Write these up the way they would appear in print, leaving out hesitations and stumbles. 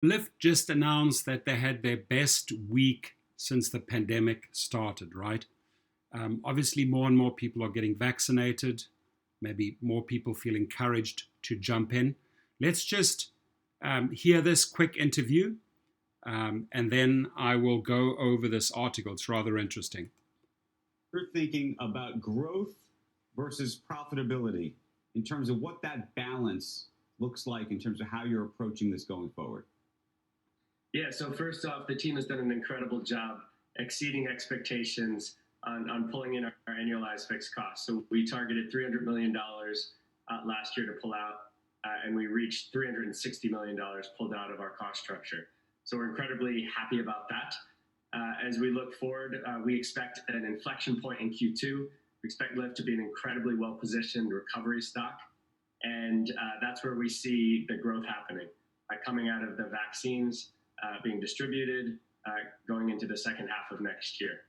Lyft just announced that they had their best week since the pandemic started, right? Obviously, more and more people are getting vaccinated. Maybe more people feel encouraged to jump in. Let's just hear this quick interview, and then I will go over this article. It's rather interesting. You're thinking about growth versus profitability in terms of what that balance looks like in terms of how you're approaching this going forward. Yeah, so first off, the team has done an incredible job exceeding expectations on pulling in our annualized fixed costs. So we targeted $300 million last year to pull out, and we reached $360 million pulled out of our cost structure. So we're incredibly happy about that. As we look forward, we expect an inflection point in Q2. We expect Lyft to be an incredibly well-positioned recovery stock, and that's where we see the growth happening, coming out of the vaccines being distributed, going into the second half of next year.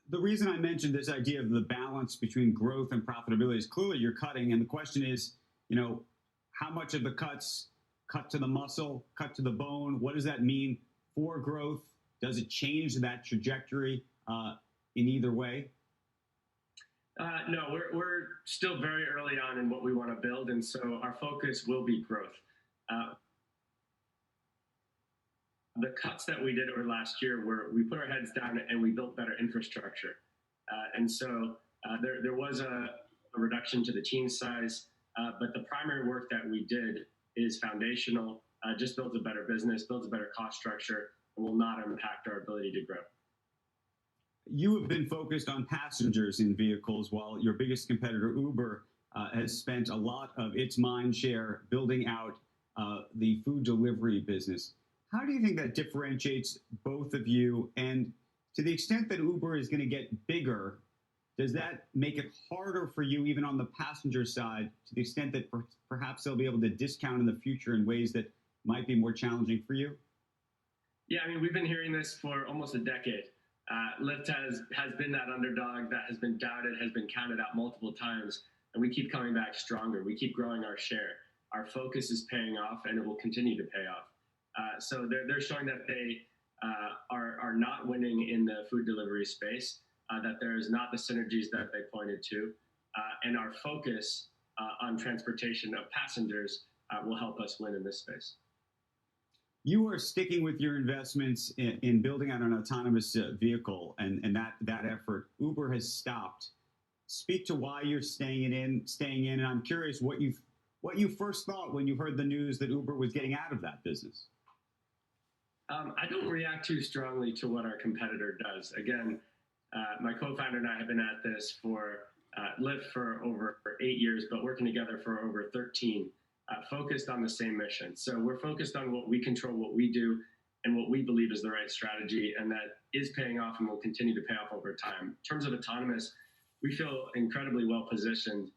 The reason I mentioned this idea of the balance between growth and profitability is clearly you're cutting, and the question is, how much of the cuts cut to the muscle, cut to the bone? What does that mean for growth? Does it change that trajectory in either way? No, we're still very early on in what we want to build, and so our focus will be growth. The cuts that we did over last year were we put our heads down and we built better infrastructure. And so there was a reduction to the team size, but the primary work that we did is foundational, just builds a better business, builds a better cost structure, and will not impact our ability to grow. You have been focused on passengers in vehicles while your biggest competitor, Uber, has spent a lot of its mind share building out the food delivery business. How do you think that differentiates both of you? And to the extent that Uber is going to get bigger, does that make it harder for you, even on the passenger side, to the extent that perhaps they'll be able to discount in the future in ways that might be more challenging for you? Yeah, I mean, we've been hearing this for almost a decade. Lyft has been that underdog that has been doubted, has been counted out multiple times, and we keep coming back stronger. We keep growing our share. Our focus is paying off, and it will continue to pay off. So they're showing that they are not winning in the food delivery space, that there is not the synergies that they pointed to, and our focus on transportation of passengers will help us win in this space. You are sticking with your investments in building out an autonomous vehicle and that effort. Uber has stopped. Speak to why you're staying in, and I'm curious what you first thought when you heard the news that Uber was getting out of that business. I don't react too strongly to what our competitor does. Again, my co-founder and I have been at this for Lyft for over 8 years, but working together for over 13, focused on the same mission. So we're focused on what we control, what we do, and what we believe is the right strategy, and that is paying off and will continue to pay off over time. In terms of autonomous, we feel incredibly well positioned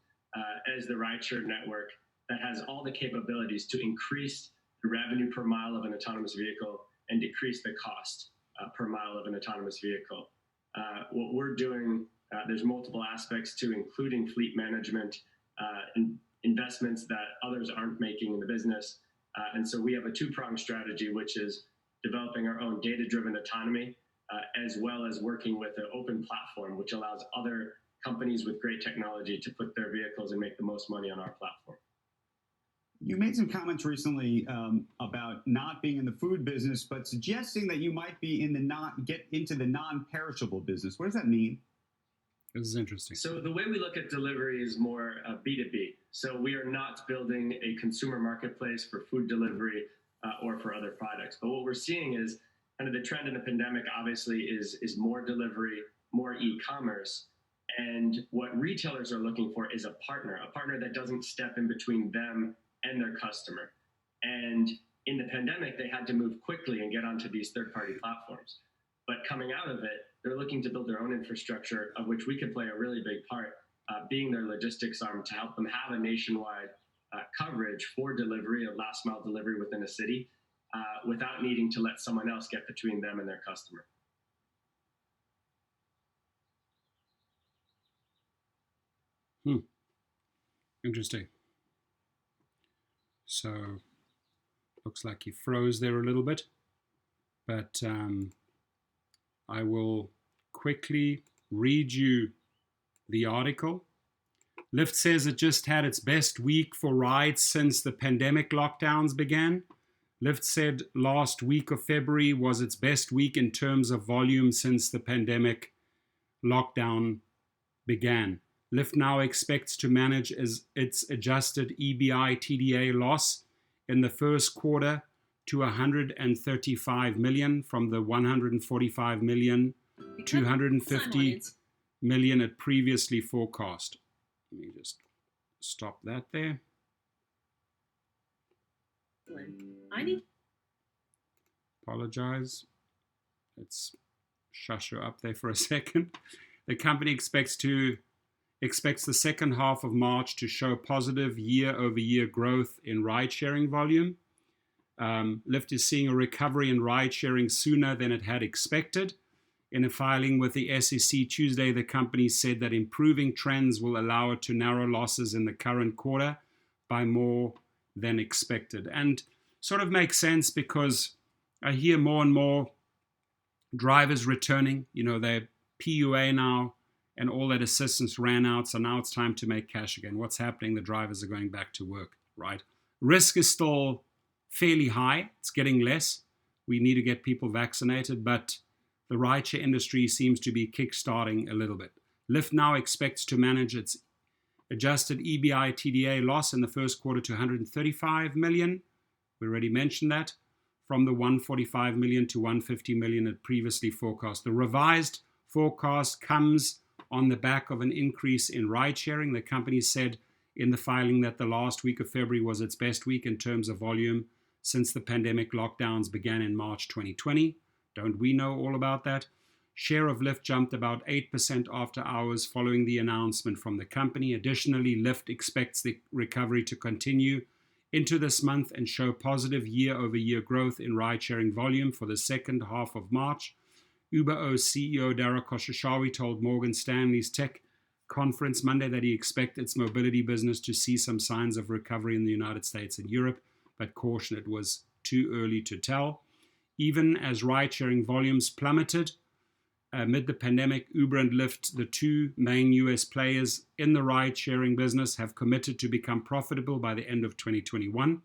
as the rideshare network that has all the capabilities to increase the revenue per mile of an autonomous vehicle and decrease the cost per mile of an autonomous vehicle. What we're doing, there's multiple aspects to, including fleet management, investments that others aren't making in the business. And so we have a two-pronged strategy, which is developing our own data-driven autonomy, as well as working with an open platform, which allows other companies with great technology to put their vehicles and make the most money on our platform. You made some comments recently about not being in the food business, but suggesting that you might be get into the non-perishable business. What does that mean? This is interesting. So the way we look at delivery is more B2B. So we are not building a consumer marketplace for food delivery or for other products. But what we're seeing is kind of the trend in the pandemic, obviously, is more delivery, more e-commerce. And what retailers are looking for is a partner that doesn't step in between them and their customer. And in the pandemic, they had to move quickly and get onto these third-party platforms. But coming out of it, they're looking to build their own infrastructure, of which we could play a really big part, being their logistics arm to help them have a nationwide coverage for delivery, a last-mile delivery within a city, without needing to let someone else get between them and their customer. Interesting. So Looks like he froze there a little bit, but I will quickly read you the article. Lyft says it just had its best week for rides since the pandemic lockdowns began. Lyft said last week of February was its best week in terms of volume since the pandemic lockdown began. Lyft now expects to manage its adjusted EBI TDA loss in the first quarter to 135 million from the 145 million to 150 million it previously forecast. Let me just stop that there. Apologize. Let's shush her up there for a second. The company expects the second half of March to show positive year-over-year growth in ride-sharing volume. Lyft is seeing a recovery in ride-sharing sooner than it had expected. In a filing with the SEC Tuesday, the company said that improving trends will allow it to narrow losses in the current quarter by more than expected. And sort of makes sense because I hear more and more drivers returning. You know, they're PUA now and all that assistance ran out, so now it's time to make cash again. What's happening? The drivers are going back to work, right? Risk is still fairly high. It's getting less. We need to get people vaccinated, but the rideshare industry seems to be kickstarting a little bit. Lyft now expects to manage its adjusted EBI TDA loss in the first quarter to 135 million. We already mentioned that, from the 145 million to 150 million it previously forecast. The revised forecast comes on the back of an increase in ride sharing. The company said in the filing that the last week of February was its best week in terms of volume since the pandemic lockdowns began in March 2020. Don't we know all about that? Share of Lyft jumped about 8% after hours following the announcement from the company. Additionally, Lyft expects the recovery to continue into this month and show positive year-over-year growth in ride-sharing volume for the second half of March. Uber CEO Dara Khosrowshahi told Morgan Stanley's tech conference Monday that he expects its mobility business to see some signs of recovery in the United States and Europe, but cautioned it was too early to tell. Even as ride-sharing volumes plummeted amid the pandemic, Uber and Lyft, the two main US players in the ride-sharing business, have committed to become profitable by the end of 2021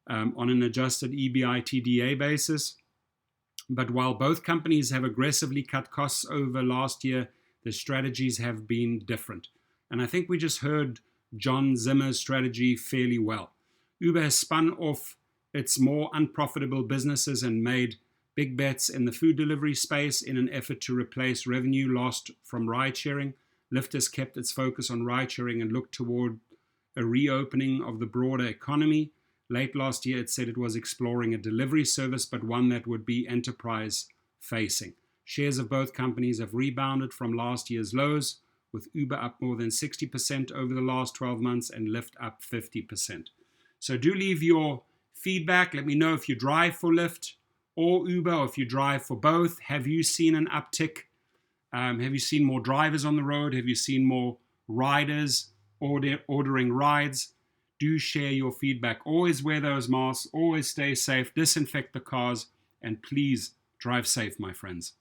on an adjusted EBI TDA basis. But while both companies have aggressively cut costs over last year, the strategies have been different. And I think we just heard John Zimmer's strategy fairly well. Uber has spun off its more unprofitable businesses and made big bets in the food delivery space in an effort to replace revenue lost from ride-sharing. Lyft has kept its focus on ride-sharing and looked toward a reopening of the broader economy. Late last year, it said it was exploring a delivery service, but one that would be enterprise-facing. Shares of both companies have rebounded from last year's lows, with Uber up more than 60% over the last 12 months and Lyft up 50%. So do leave your feedback. Let me know if you drive for Lyft or Uber, or if you drive for both. Have you seen an uptick? Have you seen more drivers on the road? Have you seen more riders ordering rides? Do share your feedback. Always wear those masks. Always stay safe. Disinfect the cars. And please drive safe, my friends.